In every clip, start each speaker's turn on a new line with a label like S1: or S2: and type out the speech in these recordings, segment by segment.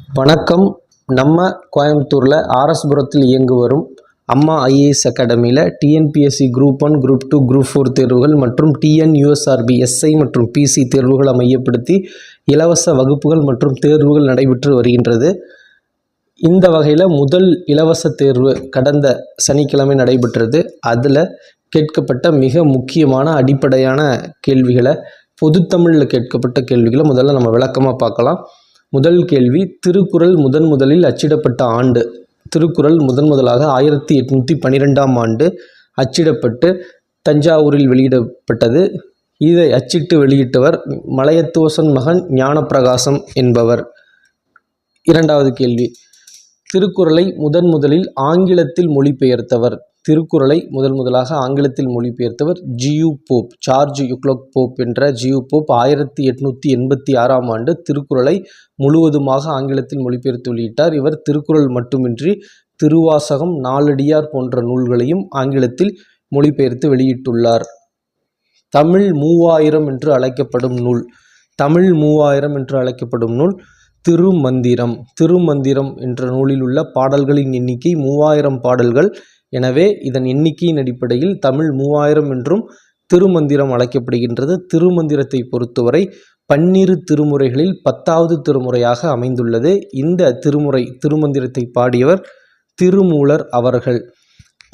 S1: வணக்கம். நம்ம கோயம்புத்தூரில் ஆர்எஸ்புரத்தில் இயங்கு வரும் அம்மா ஐஏஎஸ் அகாடமியில் டிஎன்பிஎஸ்சி குரூப் 1, குரூப் 2, குரூப் 4 தேர்வுகள் மற்றும் டிஎன்யூஎஸ்ஆர்பி எஸ்ஐ மற்றும் பிசி தேர்வுகளை மையப்படுத்தி இலவச வகுப்புகள் மற்றும் தேர்வுகள் நடைபெற்று வருகின்றது. இந்த வகையில் முதல் இலவச தேர்வு கடந்த சனிக்கிழமை நடைபெற்றது. அதில் கேட்கப்பட்ட மிக முக்கியமான அடிப்படையான கேள்விகளை, பொதுத்தமிழில் கேட்கப்பட்ட கேள்விகளை முதல்ல நம்ம விளக்கமாக பார்க்கலாம். முதல் கேள்வி, திருக்குறள் முதலில் அச்சிடப்பட்ட ஆண்டு. திருக்குறள் முதலாக 1812ஆம் ஆண்டு அச்சிடப்பட்டு தஞ்சாவூரில் வெளியிடப்பட்டது. இதை அச்சிட்டு வெளியிட்டவர் மலையத்துவசன் மகன் ஞானப்பிரகாசம் என்பவர். இரண்டாவது கேள்வி, திருக்குறளை முதலில் ஆங்கிலத்தில் மொழிபெயர்த்தவர். திருக்குறளை முதலாக ஆங்கிலத்தில் மொழிபெயர்த்தவர் ஜியு போப், ஜார்ஜ் யுக்லோக் போப் என்ற ஜியு போப் 1886ஆம் ஆண்டு திருக்குறளை முழுவதுமாக ஆங்கிலத்தில் மொழிபெயர்த்து வெளியிட்டார். இவர் திருக்குறள் மட்டுமின்றி திருவாசகம், நாலடியார் போன்ற நூல்களையும் ஆங்கிலத்தில் மொழிபெயர்த்து வெளியிட்டுள்ளார். தமிழ் 3000 என்று அழைக்கப்படும் நூல். தமிழ் 3000 என்று அழைக்கப்படும் நூல் திருமந்திரம். திருமந்திரம் என்ற நூலில் உள்ள பாடல்களின் எண்ணிக்கை 3000 பாடல்கள். எனவே இதன் எண்ணிக்கையின் அடிப்படையில் தமிழ் 3000 என்றும் திருமந்திரம் அழைக்கப்படுகின்றது. திருமந்திரத்தை பொறுத்தவரை 12 திருமுறைகளில் 10வது திருமுறையாக அமைந்துள்ளது. இந்த திருமந்திரத்தை பாடியவர் திருமூலர் அவர்கள்.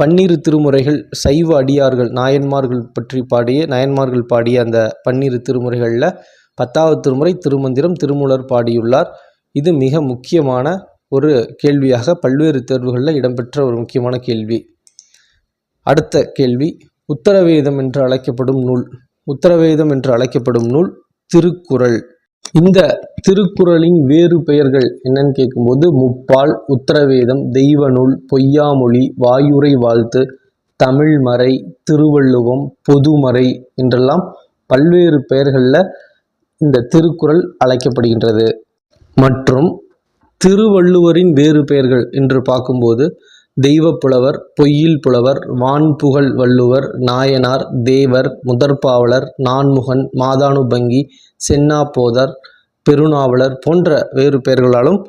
S1: 12 திருமுறைகள் சைவ அடியார்கள், நாயன்மார்கள் பாடிய அந்த 12 திருமுறைகளில் 10வது திருமுறை திருமந்திரம் திருமூலர் பாடியுள்ளார். இது மிக முக்கியமான ஒரு கேள்வியாக பல்வேறு தேர்வுகளில் இடம்பெற்ற ஒரு முக்கியமான கேள்வி. அடுத்த கேள்வி, உத்தரவேதம் என்று அழைக்கப்படும் நூல். உத்தரவேதம் என்று அழைக்கப்படும் நூல் திருக்குறள். இந்த திருக்குறளின் வேறு பெயர்கள் என்னன்னு கேட்கும்போது முப்பால், உத்தரவேதம், தெய்வ நூல், பொய்யாமொழி, வாயுரை வாழ்த்து, தமிழ்மறை, திருவள்ளுவம், பொதுமறை என்றெல்லாம் பல்வேறு பெயர்களில் இந்த திருக்குறள் அழைக்கப்படுகின்றது. மற்றும் திருவள்ளுவரின் வேறு பெயர்கள் என்று பார்க்கும்போது தெய்வப்புலவர், பொய்யில் புலவர், வான்புகழ் வள்ளுவர், நாயனார், தேவர், முதற்பாவலர், நான்முகன், மாதானுபங்கி, சென்னாப்போதர், பெருநாவலர் போன்ற வேறு பெயர்களாலும்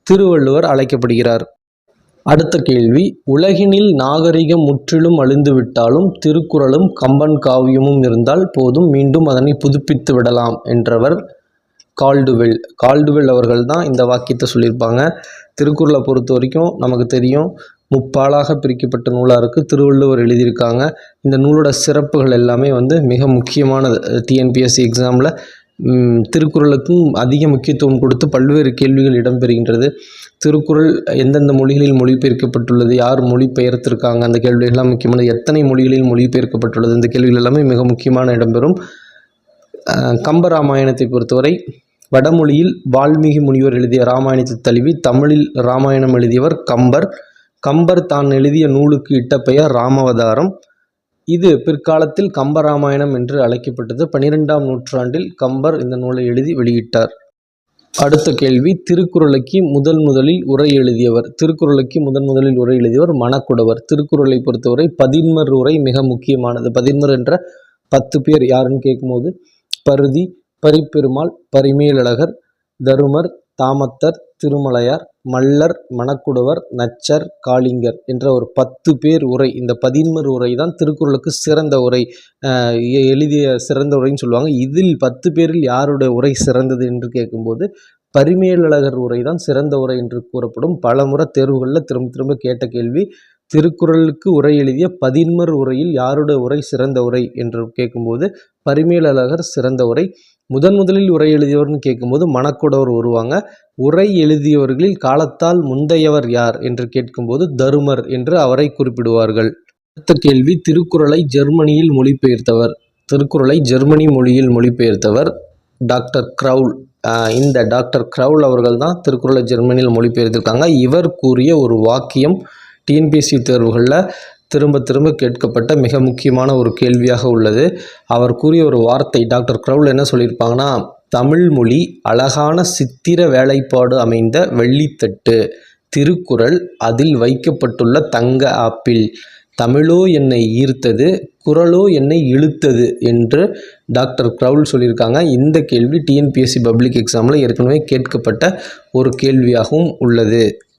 S1: திருவள்ளுவர் அழைக்கப்படுகிறார். அடுத்த கேள்வி, உலகினில் நாகரிகம் முற்றிலும் அழிந்துவிட்டாலும் திருக்குறளும் கம்பன் காவியமும் இருந்தால் போதும், மீண்டும் அதனை புதுப்பித்து விடலாம் என்றவர் கால்டுவெல். கால்டுவெல் அவர்கள் தான் இந்த வாக்கியத்தை சொல்லியிருப்பாங்க. திருக்குறளை பொறுத்த வரைக்கும் நமக்கு தெரியும், முப்பாலாக பிரிக்கப்பட்ட நூலாக இருக்குது. திருவள்ளுவர் எழுதியிருக்காங்க. இந்த நூலோட சிறப்புகள் எல்லாமே மிக முக்கியமானது. டிஎன்பிஎஸ்சி எக்ஸாமில் திருக்குறளுக்கும் அதிக முக்கியத்துவம் கொடுத்து பல்வேறு கேள்விகள் இடம்பெறுகின்றது. திருக்குறள் எந்தெந்த மொழிகளில் மொழிபெயர்க்கப்பட்டுள்ளது, யார் மொழிபெயர்த்திருக்காங்க, அந்த கேள்விகள்லாம் முக்கியமானது. எத்தனை மொழிகளில் மொழிபெயர்க்கப்பட்டுள்ளது, இந்த கேள்விகள் எல்லாமே மிக முக்கியமான இடம்பெறும். கம்பராமாயணத்தை பொறுத்தவரை வடமொழியில் வால்மீகி முனிவர் எழுதிய இராமாயணத்தை தழுவி தமிழில் இராமாயணம் எழுதியவர் கம்பர். கம்பர் தான் எழுதிய நூலுக்கு இட்ட பெயர் ராமாவதாரம். இது பிற்காலத்தில் கம்பராமாயணம் என்று அழைக்கப்பட்டது. 12ஆம் நூற்றாண்டில் கம்பர் இந்த நூலை எழுதி வெளியிட்டார். அடுத்த கேள்வி, திருக்குறளுக்கு முதலில் உரை எழுதியவர். திருக்குறளுக்கு முதலில் உரை எழுதியவர் மணக்குடவர். திருக்குறளை பொறுத்தவரை 11 உரை மிக முக்கியமானது. 11 என்ற 10 பேர் யாருன்னு கேட்கும்போது பருதி, பரிப்பெருமாள், பரிமேலழகர், தருமர், தாமத்தர், திருமலையார், மல்லர், மணக்குடவர், நச்சர், காளிங்கர் என்ற ஒரு 10 பேர் உரை. இந்த 11 உரை தான் திருக்குறளுக்கு சிறந்த உரை, எழுதிய சிறந்த உரைன்னு சொல்லுவாங்க. இதில் 10 பேரில் யாருடைய உரை சிறந்தது என்று கேட்கும்போது பரிமேலழகர் உரை தான் சிறந்த உரை என்று கூறப்படும். பலமுறை தேர்வுகளில் திரும்ப கேட்ட கேள்வி. திருக்குறளுக்கு உரை எழுதிய 11 உரையில் யாருடைய உரை சிறந்த உரை என்று கேட்கும்போது பரிமேலழகர் சிறந்த உரை. முதலில் உரை எழுதியவர்னு கேட்கும்போது மணக்குடவர் வருவாங்க. உரை எழுதியவர்களில் காலத்தால் முந்தையவர் யார் என்று கேட்கும்போது தருமர் என்று அவரை குறிப்பிடுவார்கள். அடுத்த கேள்வி, திருக்குறளை ஜெர்மனியில் மொழிபெயர்த்தவர். திருக்குறளை ஜெர்மனி மொழியில் மொழிபெயர்த்தவர் டாக்டர் க்ரவுல். இந்த டாக்டர் க்ரவுல் அவர்கள் தான் திருக்குறளை ஜெர்மனியில் மொழிபெயர்த்திருக்காங்க. இவர் கூறிய ஒரு வாக்கியம் டிஎன்பிஎஸ்சி தேர்வுகளில் திரும்ப கேட்கப்பட்ட மிக முக்கியமான ஒரு கேள்வியாக உள்ளது. அவர் கூறிய ஒரு வார்த்தை, டாக்டர் க்ரவுல் என்ன சொல்லியிருப்பாங்கன்னா, தமிழ் மொழி அழகான சித்திர வேலைப்பாடு அமைந்த வெள்ளித்தட்டு, திருக்குறள் அதில் வைக்கப்பட்டுள்ள தங்க ஆப்பிள். தமிழோ என்னை ஈர்த்தது, குரலோ என்னை இழுத்தது என்று டாக்டர் க்ரௌல் சொல்லியிருக்காங்க. இந்த கேள்வி டிஎன்பிஎஸ்சி பப்ளிக் எக்ஸாமில் ஏற்கனவே கேட்கப்பட்ட ஒரு கேள்வியாகவும் உள்ளது.